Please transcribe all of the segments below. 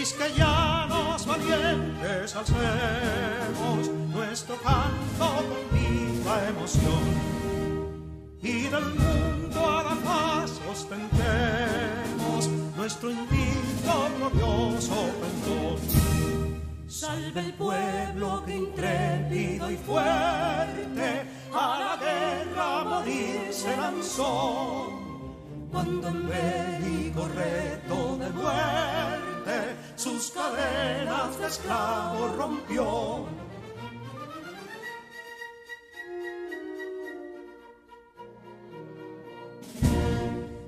quisqueyanos valientes alcemos nuestro canto con viva emoción, y del mundo a la paz ostentemos nuestro invicto glorioso pendón. Salve el pueblo que intrépido y fuerte a la guerra morir se lanzó, cuando en bélico reto de muerte sus cadenas de esclavos rompió.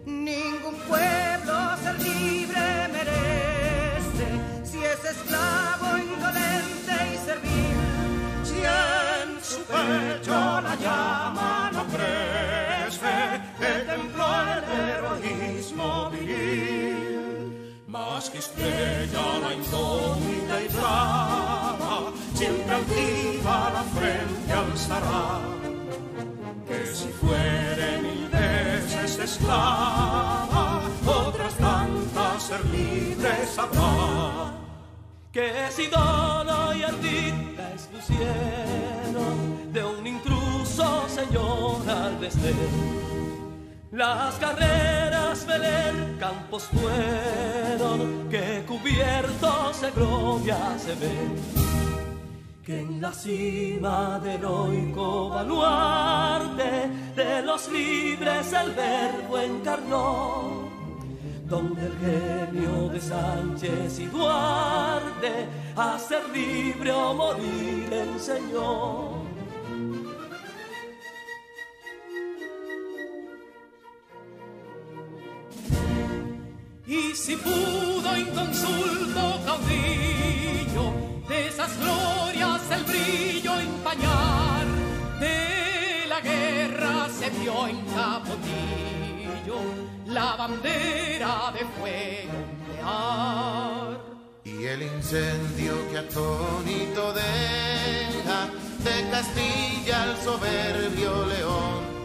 Ningún pueblo ser libre merece si es esclavo, indolente y servil. Si en su pecho la llama no crece, el templo el heroísmo viril. Más que estrella la indómita y brava, siempre altiva la frente alzará, que si fuere mil veces esclava, otras tantas ser libre sabrá. Que si Dono y Ardita expusieron de un intruso señor al desdén, las carreras Belén campos fueron, que cubiertos de gloria se ven, que en la cima del heroico baluarte de los libres el verbo encarnó, donde el genio de Sánchez y Duarte a ser libre o morir enseñó. Y si pudo inconsulto caudillo de esas glorias el brillo empañar, de la guerra se vio en Capotillo la bandera de fuego ondear. Y el incendio que atónito deja de Castilla al soberbio león,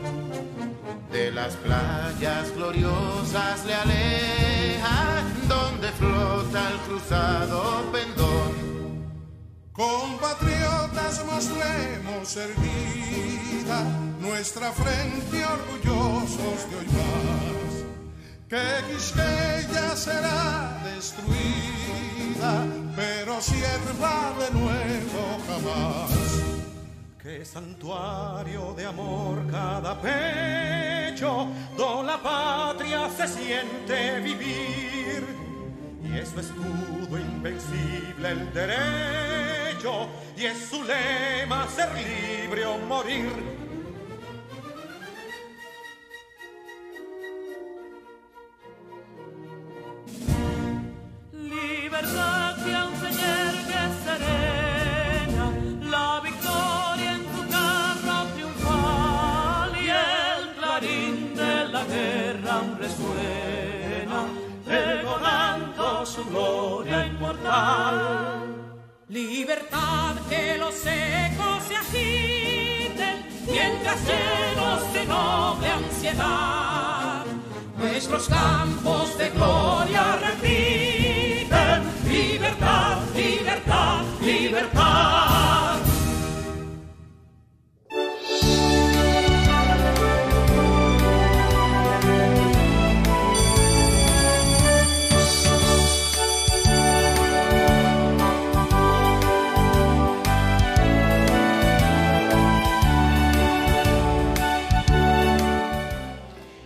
de las playas gloriosas le aleja, donde flota el cruzado pendón. Compatriotas, mostremos erguida nuestra frente orgullosos de hoy más, que Quisqueya será destruida, pero sierva de nuevo jamás. Que santuario de amor cada pecho, do la patria se siente vivir, y es su escudo invencible el derecho, y es su lema ser libre o morir. Libertad que aún se yergue serena, la victoria en tu carro triunfal, y el clarín de la guerra aún resuena, pregonando su gloria inmortal. Libertad, que los ecos se agiten mientras llenos de noble ansiedad nuestros campos de gloria repiten: libertad, libertad, libertad.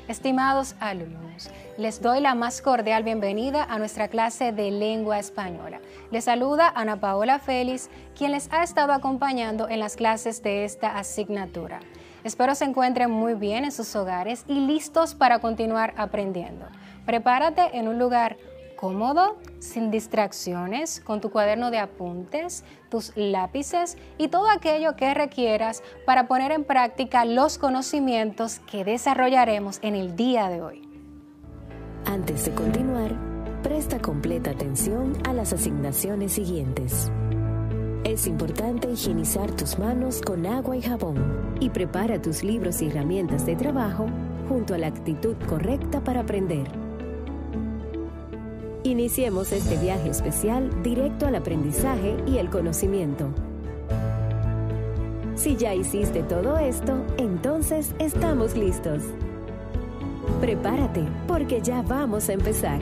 Estimados alumnos, les doy la más cordial bienvenida a nuestra clase de lengua española. Les saluda Ana Paola Félix, quien les ha estado acompañando en las clases de esta asignatura. Espero se encuentren muy bien en sus hogares y listos para continuar aprendiendo. Prepárate en un lugar cómodo, sin distracciones, con tu cuaderno de apuntes, tus lápices y todo aquello que requieras para poner en práctica los conocimientos que desarrollaremos en el día de hoy. Antes de continuar, presta completa atención a las asignaciones siguientes. Es importante higienizar tus manos con agua y jabón y prepara tus libros y herramientas de trabajo junto a la actitud correcta para aprender. Iniciemos este viaje especial directo al aprendizaje y el conocimiento. Si ya hiciste todo esto, entonces estamos listos. Prepárate, porque ya vamos a empezar.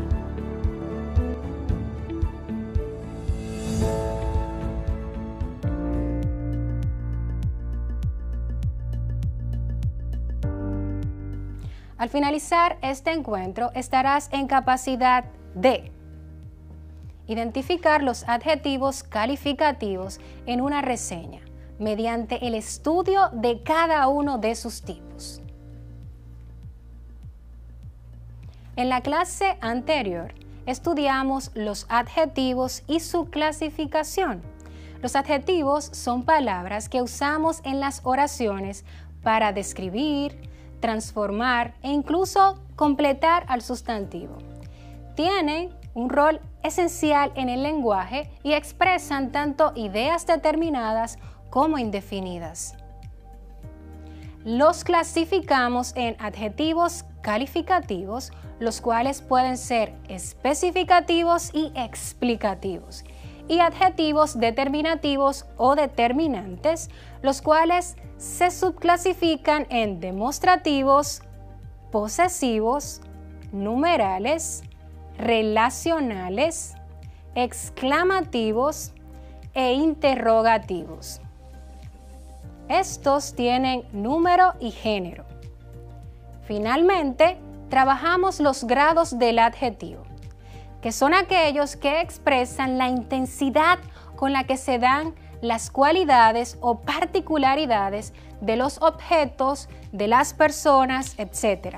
Al finalizar este encuentro, estarás en capacidad de identificar los adjetivos calificativos en una reseña mediante el estudio de cada uno de sus tipos. En la clase anterior, estudiamos los adjetivos y su clasificación. Los adjetivos son palabras que usamos en las oraciones para describir, transformar e incluso completar al sustantivo. Tienen un rol esencial en el lenguaje y expresan tanto ideas determinadas como indefinidas. Los clasificamos en adjetivos calificativos, los cuales pueden ser especificativos y explicativos, y adjetivos determinativos o determinantes, los cuales se subclasifican en demostrativos, posesivos, numerales, relacionales, exclamativos e interrogativos. Estos tienen número y género. Finalmente, trabajamos los grados del adjetivo, que son aquellos que expresan la intensidad con la que se dan las cualidades o particularidades de los objetos, de las personas, etc.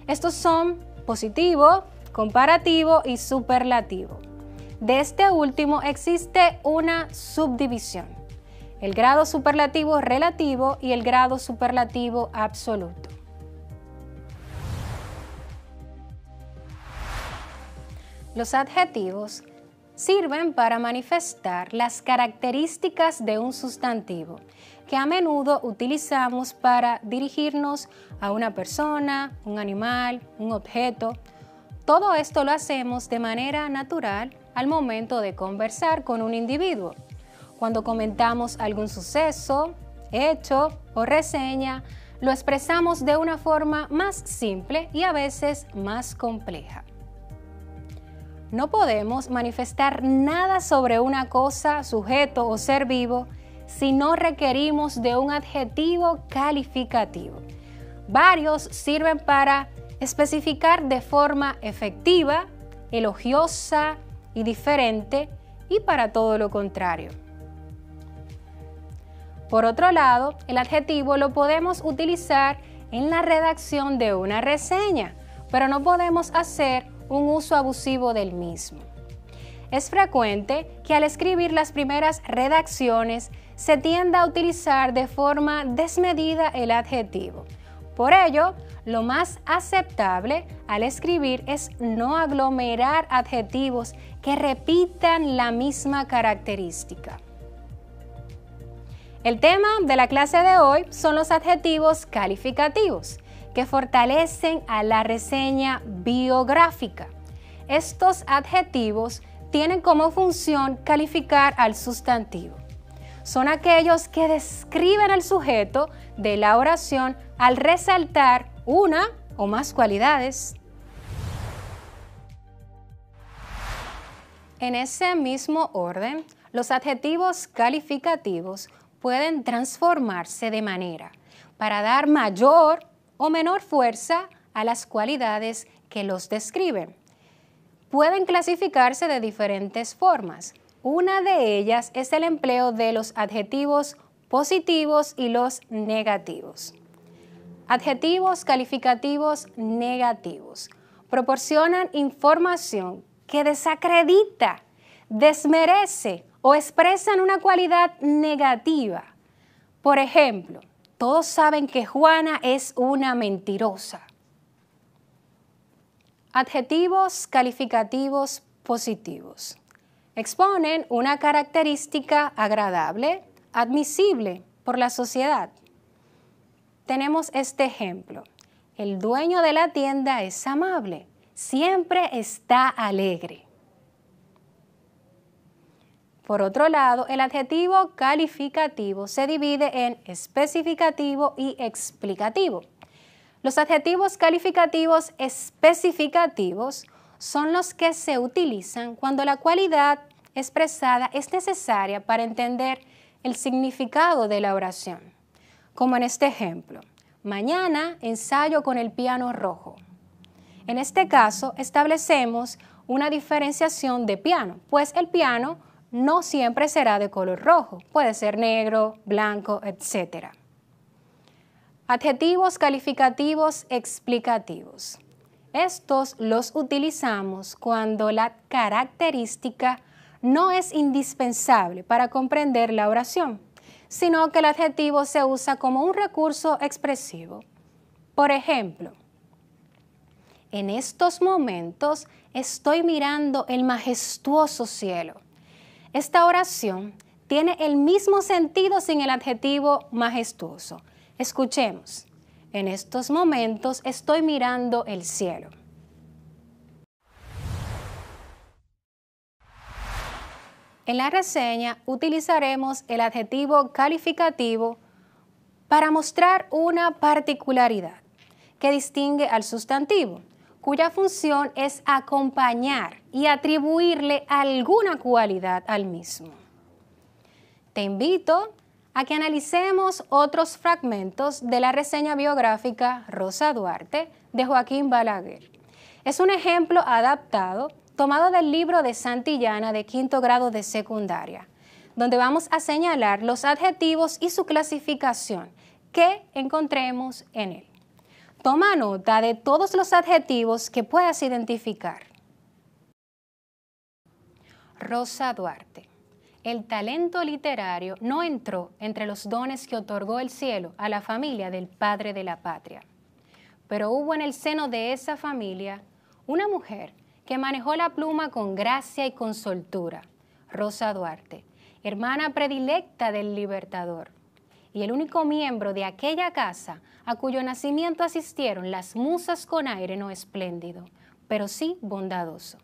Estos son positivo, comparativo y superlativo. De este último existe una subdivisión: el grado superlativo relativo y el grado superlativo absoluto. Los adjetivos sirven para manifestar las características de un sustantivo, que a menudo utilizamos para dirigirnos a una persona, un animal, un objeto. Todo esto lo hacemos de manera natural al momento de conversar con un individuo. Cuando comentamos algún suceso, hecho o reseña, lo expresamos de una forma más simple y a veces más compleja. No podemos manifestar nada sobre una cosa, sujeto o ser vivo si no requerimos de un adjetivo calificativo. Varios sirven para especificar de forma efectiva, elogiosa y diferente, y para todo lo contrario. Por otro lado, el adjetivo lo podemos utilizar en la redacción de una reseña, pero no podemos hacer un uso abusivo del mismo. Es frecuente que al escribir las primeras redacciones se tienda a utilizar de forma desmedida el adjetivo. Por ello, lo más aceptable al escribir es no aglomerar adjetivos que repitan la misma característica. El tema de la clase de hoy son los adjetivos calificativos, que fortalecen a la reseña biográfica. Estos adjetivos tienen como función calificar al sustantivo. Son aquellos que describen al sujeto de la oración al resaltar una o más cualidades. En ese mismo orden, los adjetivos calificativos pueden transformarse de manera para dar mayor o menor fuerza a las cualidades que los describen. Pueden clasificarse de diferentes formas. Una de ellas es el empleo de los adjetivos positivos y los negativos. Adjetivos calificativos negativos proporcionan información que desacredita, desmerece o expresan una cualidad negativa. Por ejemplo, todos saben que Juana es una mentirosa. Adjetivos calificativos positivos exponen una característica agradable, admisible por la sociedad. Tenemos este ejemplo: el dueño de la tienda es amable, siempre está alegre. Por otro lado, el adjetivo calificativo se divide en especificativo y explicativo. Los adjetivos calificativos especificativos son los que se utilizan cuando la cualidad expresada es necesaria para entender el significado de la oración. Como en este ejemplo, mañana ensayo con el piano rojo. En este caso, establecemos una diferenciación de piano, pues el piano no siempre será de color rojo, puede ser negro, blanco, etc. Adjetivos calificativos explicativos. Estos los utilizamos cuando la característica no es indispensable para comprender la oración, sino que el adjetivo se usa como un recurso expresivo. Por ejemplo, en estos momentos estoy mirando el majestuoso cielo. Esta oración tiene el mismo sentido sin el adjetivo majestuoso. Escuchemos. En estos momentos estoy mirando el cielo. En la reseña utilizaremos el adjetivo calificativo para mostrar una particularidad que distingue al sustantivo, cuya función es acompañar y atribuirle alguna cualidad al mismo. Te invito a que analicemos otros fragmentos de la reseña biográfica Rosa Duarte de Joaquín Balaguer. Es un ejemplo adaptado tomado del libro de Santillana de 5º grado de secundaria, donde vamos a señalar los adjetivos y su clasificación que encontremos en él. Toma nota de todos los adjetivos que puedas identificar. Rosa Duarte. El talento literario no entró entre los dones que otorgó el cielo a la familia del padre de la patria. Pero hubo en el seno de esa familia una mujer que manejó la pluma con gracia y con soltura, Rosa Duarte, hermana predilecta del Libertador, y el único miembro de aquella casa a cuyo nacimiento asistieron las musas con aire no espléndido, pero sí bondadoso.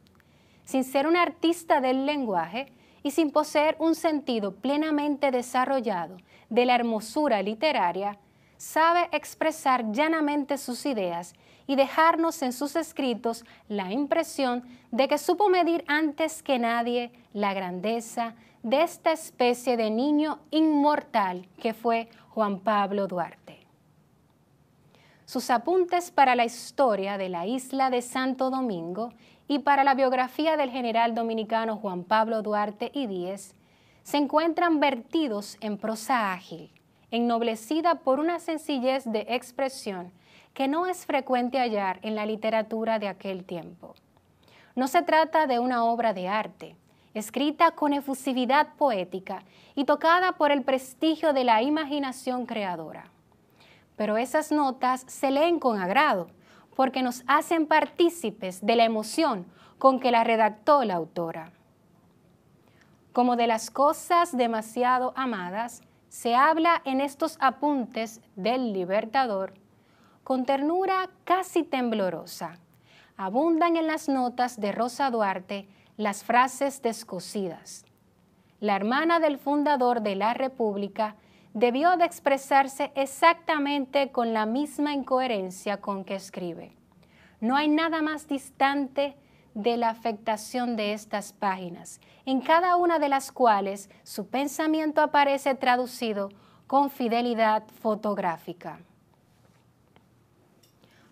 Sin ser una artista del lenguaje, y sin poseer un sentido plenamente desarrollado de la hermosura literaria, sabe expresar llanamente sus ideas y dejarnos en sus escritos la impresión de que supo medir antes que nadie la grandeza de esta especie de niño inmortal que fue Juan Pablo Duarte. Sus apuntes para la historia de la isla de Santo Domingo y para la biografía del general dominicano Juan Pablo Duarte y Díez se encuentran vertidos en prosa ágil, ennoblecida por una sencillez de expresión que no es frecuente hallar en la literatura de aquel tiempo. No se trata de una obra de arte, escrita con efusividad poética y tocada por el prestigio de la imaginación creadora. Pero esas notas se leen con agrado, porque nos hacen partícipes de la emoción con que la redactó la autora. Como de las cosas demasiado amadas, se habla en estos apuntes del Libertador, con ternura casi temblorosa. Abundan en las notas de Rosa Duarte las frases descosidas. La hermana del fundador de la República debió de expresarse exactamente con la misma incoherencia con que escribe. No hay nada más distante de la afectación de estas páginas, en cada una de las cuales su pensamiento aparece traducido con fidelidad fotográfica.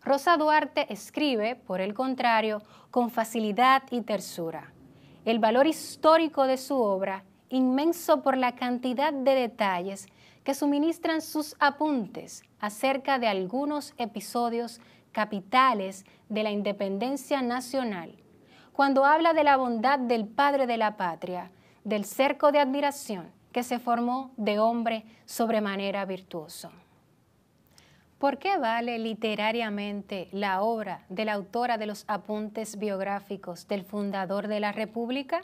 Rosa Duarte escribe, por el contrario, con facilidad y tersura. El valor histórico de su obra, inmenso por la cantidad de detalles que suministran sus apuntes acerca de algunos episodios capitales de la independencia nacional, cuando habla de la bondad del padre de la patria, del cerco de admiración que se formó de hombre sobremanera virtuoso. ¿Por qué vale literariamente la obra de la autora de los apuntes biográficos del fundador de la República?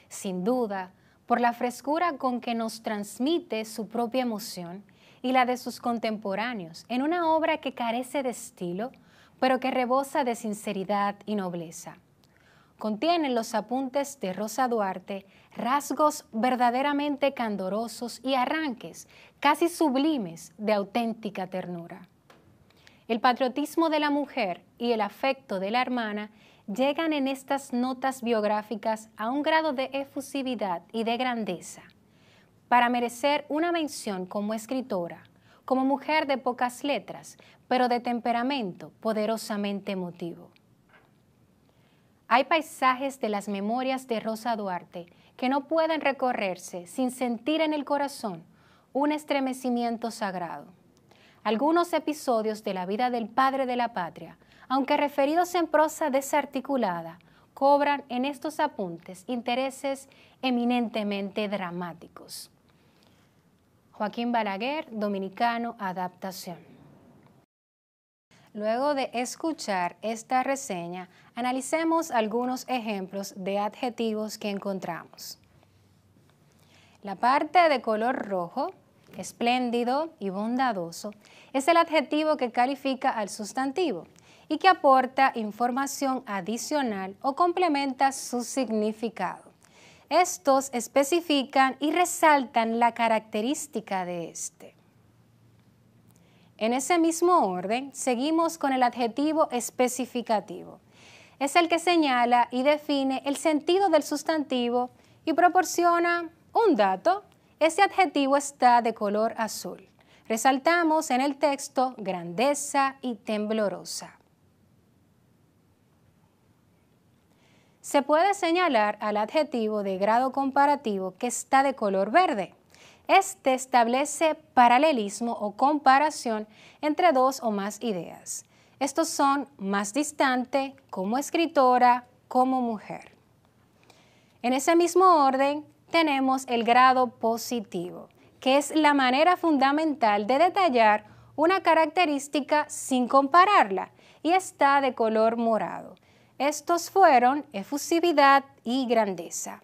Sin duda, por la frescura con que nos transmite su propia emoción y la de sus contemporáneos en una obra que carece de estilo, pero que rebosa de sinceridad y nobleza. contienen los apuntes de Rosa Duarte rasgos verdaderamente candorosos y arranques casi sublimes de auténtica ternura. El patriotismo de la mujer y el afecto de la hermana llegan en estas notas biográficas a un grado de efusividad y de grandeza para merecer una mención como escritora, como mujer de pocas letras, pero de temperamento poderosamente emotivo. Hay paisajes de las memorias de Rosa Duarte que no pueden recorrerse sin sentir en el corazón un estremecimiento sagrado. Algunos episodios de la vida del padre de la patria, aunque referidos en prosa desarticulada, cobran en estos apuntes intereses eminentemente dramáticos. Joaquín Balaguer, Dominicano, adaptación. Luego de escuchar esta reseña, analicemos algunos ejemplos de adjetivos que encontramos. La parte de color rojo, espléndido y bondadoso, es el adjetivo que califica al sustantivo y que aporta información adicional o complementa su significado. Estos especifican y resaltan la característica de este. En ese mismo orden, seguimos con el adjetivo especificativo. Es el que señala y define el sentido del sustantivo y proporciona un dato. Ese adjetivo está de color azul. Resaltamos en el texto grandeza y temblorosa. Se puede señalar al adjetivo de grado comparativo que está de color verde. Este establece paralelismo o comparación entre dos o más ideas. Estos son más distante, como escritora, como mujer. En ese mismo orden tenemos el grado positivo, que es la manera fundamental de detallar una característica sin compararla, y está de color morado. Estos fueron efusividad y grandeza.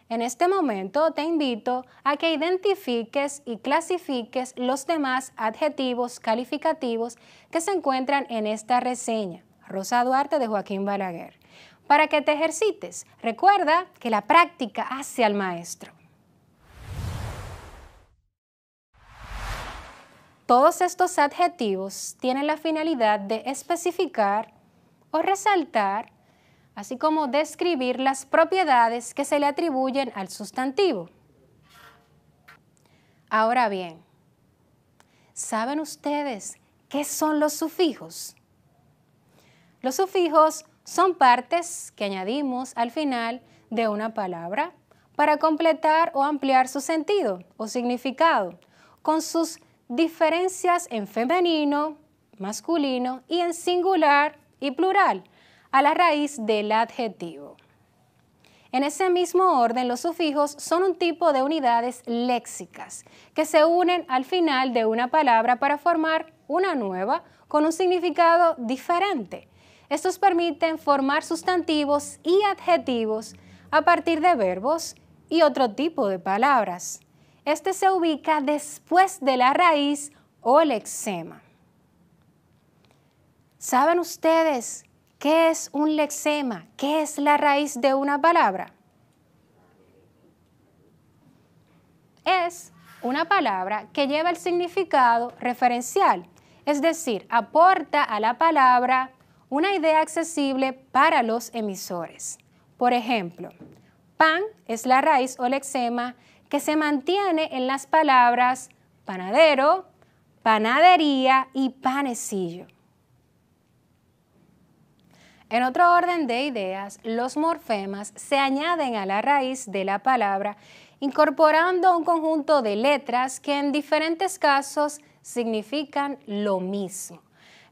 En este momento te invito a que identifiques y clasifiques los demás adjetivos calificativos que se encuentran en esta reseña, Rosa Duarte de Joaquín Balaguer, para que te ejercites. Recuerda que la práctica hace al maestro. Todos estos adjetivos tienen la finalidad de especificar o resaltar, así como describir las propiedades que se le atribuyen al sustantivo. Ahora bien, ¿saben ustedes qué son los sufijos? Los sufijos son partes que añadimos al final de una palabra para completar o ampliar su sentido o significado, con sus diferencias en femenino, masculino y en singular y plural, a la raíz del adjetivo. En ese mismo orden, los sufijos son un tipo de unidades léxicas que se unen al final de una palabra para formar una nueva con un significado diferente. Estos permiten formar sustantivos y adjetivos a partir de verbos y otro tipo de palabras. Este se ubica después de la raíz o lexema. ¿Saben ustedes qué es un lexema? ¿Qué es la raíz de una palabra? Es una palabra que lleva el significado referencial, es decir, aporta a la palabra una idea accesible para los emisores. Por ejemplo, pan es la raíz o lexema que se mantiene en las palabras panadero, panadería y panecillo. En otro orden de ideas, los morfemas se añaden a la raíz de la palabra, incorporando un conjunto de letras que en diferentes casos significan lo mismo.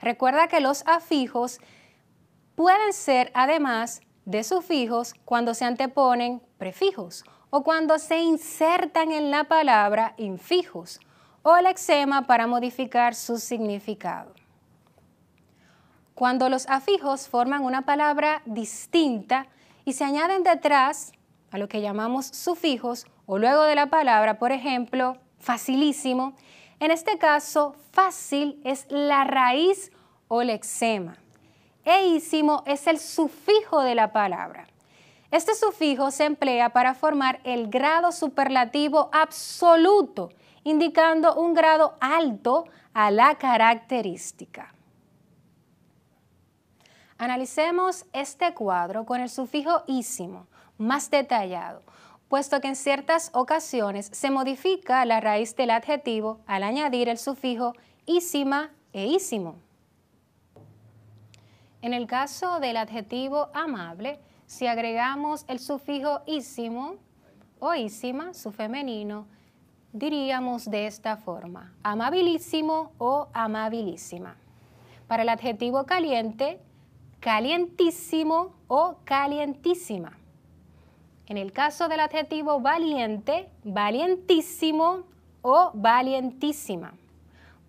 Recuerda que los afijos pueden ser, además de sufijos, cuando se anteponen prefijos o cuando se insertan en la palabra infijos o lexema para modificar su significado. Cuando los afijos forman una palabra distinta y se añaden detrás a lo que llamamos sufijos o luego de la palabra, por ejemplo, facilísimo, en este caso fácil es la raíz o lexema Eísimo es el sufijo de la palabra. Este sufijo se emplea para formar el grado superlativo absoluto, indicando un grado alto a la característica. Analicemos este cuadro con el sufijo ísimo, más detallado, puesto que en ciertas ocasiones se modifica la raíz del adjetivo al añadir el sufijo ísima e ísimo. En el caso del adjetivo amable, si agregamos el sufijo ísimo o ísima, su femenino, diríamos de esta forma: amabilísimo o amabilísima. Para el adjetivo caliente, calientísimo o calientísima. En el caso del adjetivo valiente, valientísimo o valientísima.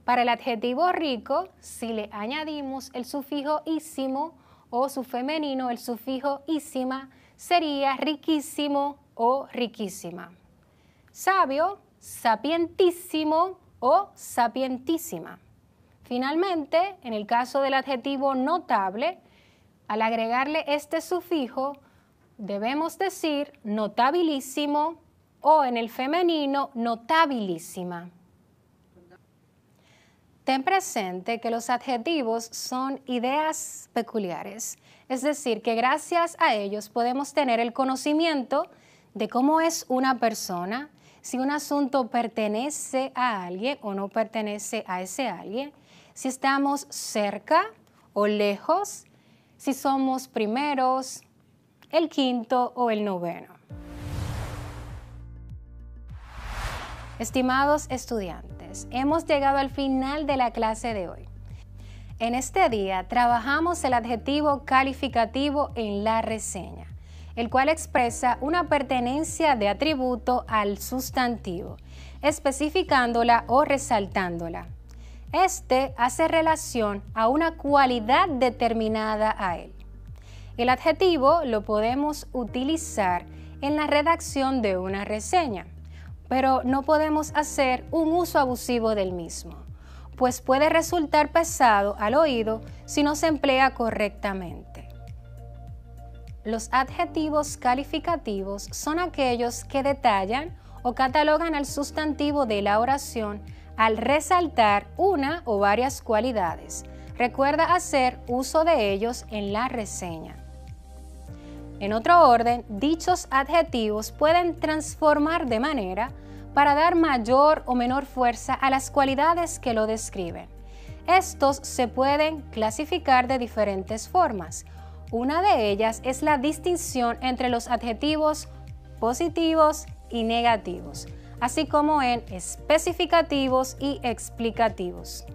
Para el adjetivo rico, si le añadimos el sufijo ísimo o su femenino, el sufijo ísima, sería riquísimo o riquísima. Sabio, sapientísimo o sapientísima. Finalmente, en el caso del adjetivo notable, al agregarle este sufijo, debemos decir notabilísimo o en el femenino notabilísima. Ten presente que los adjetivos son ideas peculiares, es decir, que gracias a ellos podemos tener el conocimiento de cómo es una persona, si un asunto pertenece a alguien o no pertenece a ese alguien, si estamos cerca o lejos, si somos primeros, el quinto o el noveno. Estimados estudiantes, hemos llegado al final de la clase de hoy. En este día trabajamos el adjetivo calificativo en la reseña, el cual expresa una pertenencia de atributo al sustantivo, especificándola o resaltándola. Este hace relación a una cualidad determinada a él. El adjetivo lo podemos utilizar en la redacción de una reseña, pero no podemos hacer un uso abusivo del mismo, pues puede resultar pesado al oído si no se emplea correctamente. Los adjetivos calificativos son aquellos que detallan o catalogan al sustantivo de la oración al resaltar una o varias cualidades. Recuerda hacer uso de ellos en la reseña. En otro orden, dichos adjetivos pueden transformar de manera para dar mayor o menor fuerza a las cualidades que lo describen. Estos se pueden clasificar de diferentes formas. Una de ellas es la distinción entre los adjetivos positivos y negativos, así como en especificativos y explicativos.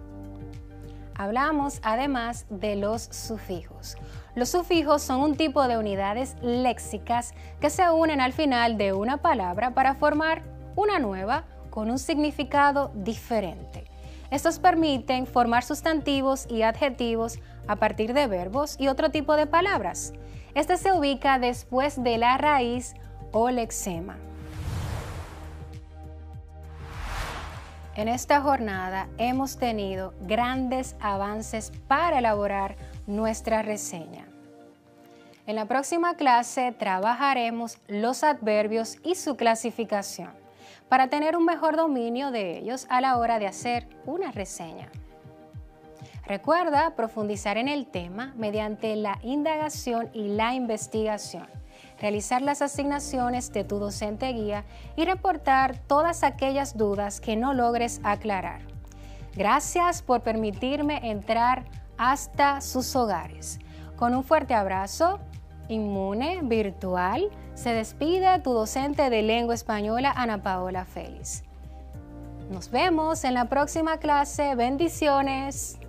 Hablamos además de los sufijos. Los sufijos son un tipo de unidades léxicas que se unen al final de una palabra para formar una nueva con un significado diferente. Estos permiten formar sustantivos y adjetivos a partir de verbos y otro tipo de palabras. Este se ubica después de la raíz o lexema. En esta jornada hemos tenido grandes avances para elaborar nuestra reseña. En la próxima clase trabajaremos los adverbios y su clasificación para tener un mejor dominio de ellos a la hora de hacer una reseña. Recuerda profundizar en el tema mediante la indagación y la investigación, realizar las asignaciones de tu docente guía y reportar todas aquellas dudas que no logres aclarar. Gracias por permitirme entrar hasta sus hogares. Con un fuerte abrazo, inmune, virtual, se despide tu docente de lengua española, Ana Paola Félix. Nos vemos en la próxima clase. Bendiciones.